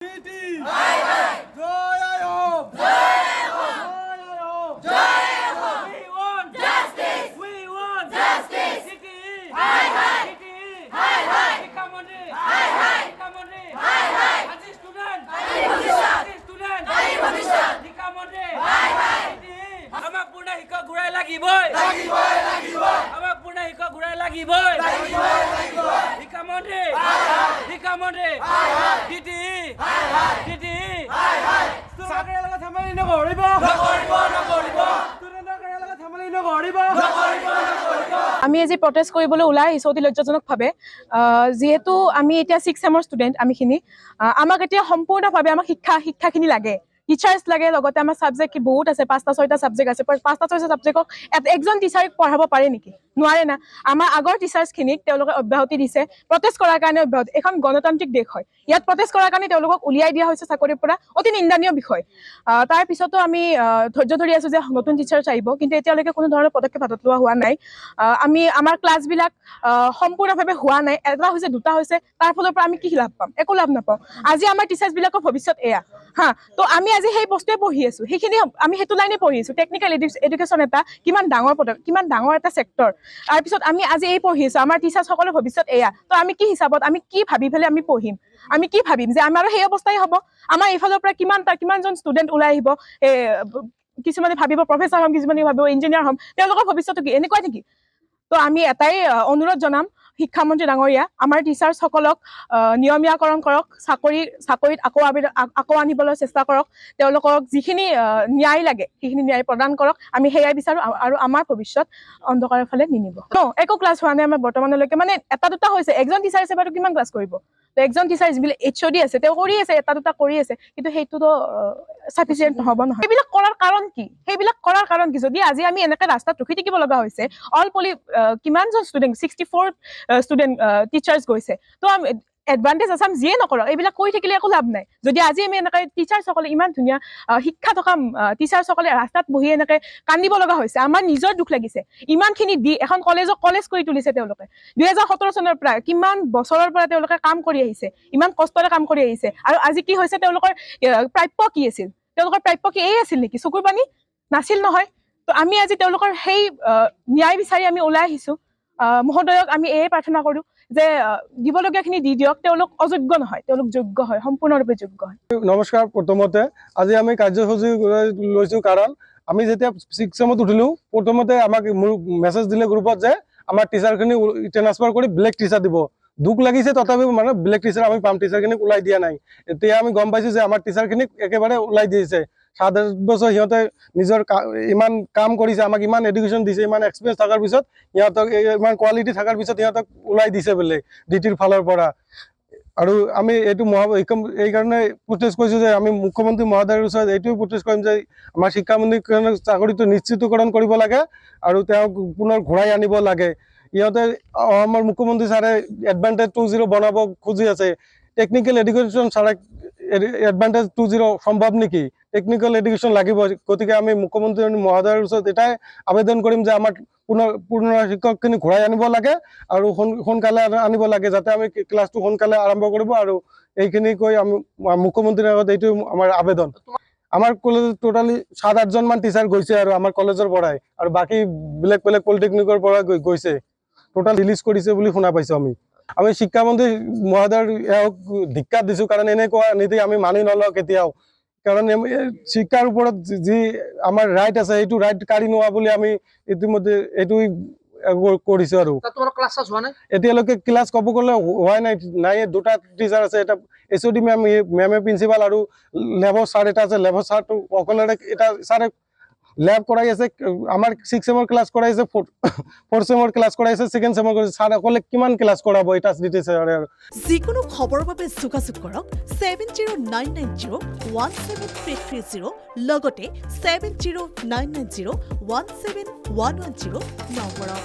আমি আজি প্ৰটেষ্ট কৰিবলৈ ওলাই আহিছো অতি লজ্জাজনকভাৱে যেহেতু আমি এতিয়া 6 সেমৰ ষ্টুডেন্ট আমিখিনি আমাক এতিয়া সম্পূৰ্ণভাৱে আমাক শিক্ষাখিনি লাগে টিচাৰ্স লাগে লগতে আমাৰ সাবজেক্ট বহুত আছে 5টা 6টা সাবজেক্ট আছে 5টা 6টা সাবজেক্টক একজন টিচাৰক পঢ়াব পাৰে নেকি নোৱাৰে না আমাৰ আগৰ টিচাৰ্সখিনিক তেওঁলোকে অব্যাহতি দিছে প্ৰটেষ্ট কৰাৰ কাৰণে অব্যাহতি এখন গণতান্ত্ৰিক দেশ হয় ইয়াত প্ৰটেষ্ট কৰাৰ কাৰণে তেওঁলোকক উলিয়াই দিয়া হৈছে চাকৰিৰ পৰা অতি নিন্দানীয় বিষয় তাৰ পিছতো আমি ধৈৰ্য ধৰি আছো যে নতুন টিচাৰ চাইব কিন্তু এতিয়ালৈকে কোনো ধৰণৰ পদক্ষেপ হাতত লোৱা হোৱা নাই আমি আমাৰ ক্লাছবিলাক সম্পূৰ্ণভাৱে হোৱা নাই এটা হৈছে দুটা হৈছে তাৰ ফলৰ পৰা আমি কি লাভ পাম একো লাভ নাপাওঁ আজি আমাৰ টিচাৰ্সবিলাকৰ ভৱিষ্যত এয়া হা তো আমি আজি সেই বস্তুৱে পঢ়ি আছো সেইখিনি আমি হেতু লাইনে পঢ়ি আছো টেকনিক্যাল এডুকেশ্যন এটা কিমান ডাঙৰ পদক্ষেপ কিমান ডাঙৰ এটা সেক্টৰ তাৰ পিছত আমি আজি এই পঢ়ি আছো আমাৰ টিচাৰ্সকলৰ ভৱিষ্যত এয়া তো আমি কি হিচাপত আমি কি ভাবি ফেলে আমি পঢ়িম আমি কি ভাবিম যে আমাৰো সেই অৱস্থাই হ'ব আমাৰ এইফালৰ পৰা কিমানজন ষ্টুডেন্ট ওলাই আহিব কিছুমানে ভাবিব প্ৰফেছৰ হ'ম কিছুমানে ভাবিব ইঞ্জিনিয়াৰ হ'ম তেওঁলোকৰ ভৱিষ্যতটো কি এনেকুৱা নেকি তো আমি এটাই অনুৰোধ জনাম শিক্ষামন্ত্ৰী ডাঙৰীয়া আমাৰ টিচাৰ্সকলক নিয়মীয়াকৰণ কৰক চাকৰিত আকৌ আনিবলৈ চেষ্টা কৰক তেওঁলোকক যিখিনি ন্যায় লাগে সেইখিনি ন্যায় প্ৰদান কৰক আমি সেয়াই বিচাৰো আৰু আমাৰ ভৱিষ্যত অন্ধকাৰৰ ফালে নিনিব একো ক্লাছ হোৱা নাই আমাৰ বৰ্তমানলৈকে মানে এটা দুটা হৈছে একজন টিচাৰ হিচাপে কিমান ক্লাছ কৰিব তো একজন টিচাৰ যিবিলাক HOD আছে তেওঁ কৰি আছে এটা দুটা কৰি আছে কিন্তু সেইটোতো সাফিচিয়েন্ট নহব নহয় সেইবিলাক কৰাৰ কাৰণ কি যদি আজি আমি এনেকে ৰাস্তাত ৰখি থাকিব লগা হৈছে অল কিমানজন ষ্টুডেন্ট 64 ষ্টুডেন্ট টিচাৰ্স গৈছে তো এডভান্টেজ আসাম যিয়ে নকৰক এইবিলাক কৰি থাকিলে একো লাভ নাই যদি আজি আমি এনেকৈ টিচাৰ্সকলে ইমান ধুনীয়া শিক্ষা থকা টিচাৰ্সকলে ৰাস্তাত বহি এনেকৈ কান্দিব লগা হৈছে আমাৰ নিজৰ দুখ লাগিছে ইমানখিনি দি এখন কলেজ কৰি তুলিছে তেওঁলোকে 2017 চনৰ পৰা কিমান বছৰৰ পৰা তেওঁলোকে কাম কৰি আহিছে ইমান কষ্টৰে কাম কৰি আহিছে আৰু আজি কি হৈছে তেওঁলোকৰ প্ৰাপ্য কি আছিল তেওঁলোকৰ প্ৰাপ্য কি এই আছিল নেকি চকুৰ পানী নাছিল নহয় তো আমি আজি তেওঁলোকৰ সেই ন্যায় বিচাৰি আমি ওলাই আহিছো মহোদয়ক আমি এই প্ৰাৰ্থনা কৰো যে দিবলগীয়াখিনি দি দিয়ক তেওঁলোক অযোগ্য নহয় তেওঁলোক যোগ্য হয় সম্পূৰ্ণৰূপে যোগ্য হয় নমস্কাৰ প্ৰথমতে আজি আমি কাৰ্যসূচী লৈছো কাৰণ আমি যেতিয়া 6 সেমত উঠিলো প্ৰথমতে আমাক মেছেজ দিলে গ্ৰুপত যে আমাৰ টিচাৰখিনি ট্ৰান্সফাৰ কৰি ব্লেক টিচাৰ দিব দুখ লাগিছে তথাপিও মানে ব্লেক টিচাৰ আমি পাম টিচাৰখিনিক ওলাই দিয়া নাই এতিয়া আমি গম পাইছো যে আমাৰ টিচাৰখিনিক একেবাৰে ওলাই দিছে 7 বছৰ সিহঁতে নিজৰ ইমান কাম কৰিছে আমাক ইমান এডুকেশ্যন দিছে ইমান এক্সপিৰিয়েঞ্চ থকাৰ পিছত সিহঁতক ইমান কোৱালিটি থকাৰ পিছত সিহঁতক ওলাই দিছে বোলে ডিটিৰ ফালৰ পৰা আৰু আমি এইটো এই কাৰণে প্ৰটেষ্ট কৰিছো যে আমি মুখ্যমন্ত্ৰী মহোদয়ৰ ওচৰত এইটোৱে প্ৰটেষ্ট কৰিম যে আমাৰ শিক্ষামন্ত্ৰীৰ চাকৰিটো নিশ্চিতকৰণ কৰিব লাগে আৰু তেওঁক পুনৰ ঘূৰাই আনিব লাগে ইহঁতে আমাৰ মুখ্যমন্ত্ৰী ছাৰে এডভান্টেজ 2.0 বনাব খুজি আছে টেকনিক্যাল এডুকেশ্যন ছাৰে এডভান্টেজ 2.0 সম্ভৱ নেকি টেকনিক্যাল এডুকেশ্যন লাগিব গতিকে আমি মুখ্যমন্ত্ৰী মহোদয়ৰ ওচৰত এটাই আবেদন কৰিম যে আমাৰ পুনৰ শিক্ষকখিনি ঘূৰাই আনিব লাগে আৰু সোনকালে আনিব লাগে যাতে আমি ক্লাছটো সোনকালে আৰম্ভ কৰিব আৰু এইখিনি কৈ আমি মুখ্যমন্ত্ৰীৰ আগত এইটো আমাৰ আবেদন আমাৰ কলেজত টোটালি 7-8জন মান টিচাৰ গৈছে আৰু আমাৰ কলেজৰ পৰাই আৰু বাকি বেলেগ পলিটেকনিকৰ পৰা গৈছে টোটাল ৰিলিজ কৰিছে বুলি শুনা পাইছো আমি শিক্ষামন্ত্ৰী মহোদয়ৰ ধিক্কাৰ দিছো কাৰণ এনেকুৱা নীতি আমি মানি নলওঁ কেতিয়াও কাৰণ শিক্ষাৰ ওপৰত যি আমাৰ ৰাইট আছে এইটো ৰাইট কাঢ়ি নোৱা বুলি আমি ইতিমধ্যে এইটো কৰিছো আৰু এতিয়ালৈকে ক্লাছ ক'ব গ'লে হোৱাই নাই দুটা টিচাৰ আছে এটা HOD মেমে প্ৰিন্সিপাল আৰু লেবৰ ছাৰ এটা আছে লেবৰ ছাৰটো অকলে এটা ছাৰে ল্যাব কৰাই আছে আমাৰ 6 সেমৰ ক্লাছ কৰাই আছে 4 সেমৰ ক্লাছ কৰাই আছে 2nd সেমৰ ছাৰ অকলে কিমান ক্লাছ কৰাব এটা ডিটেইলছ যিকোনো খবৰৰ বাবে যোগাযোগ কৰক 7099017330 লগতে 7099017110 নম্বৰত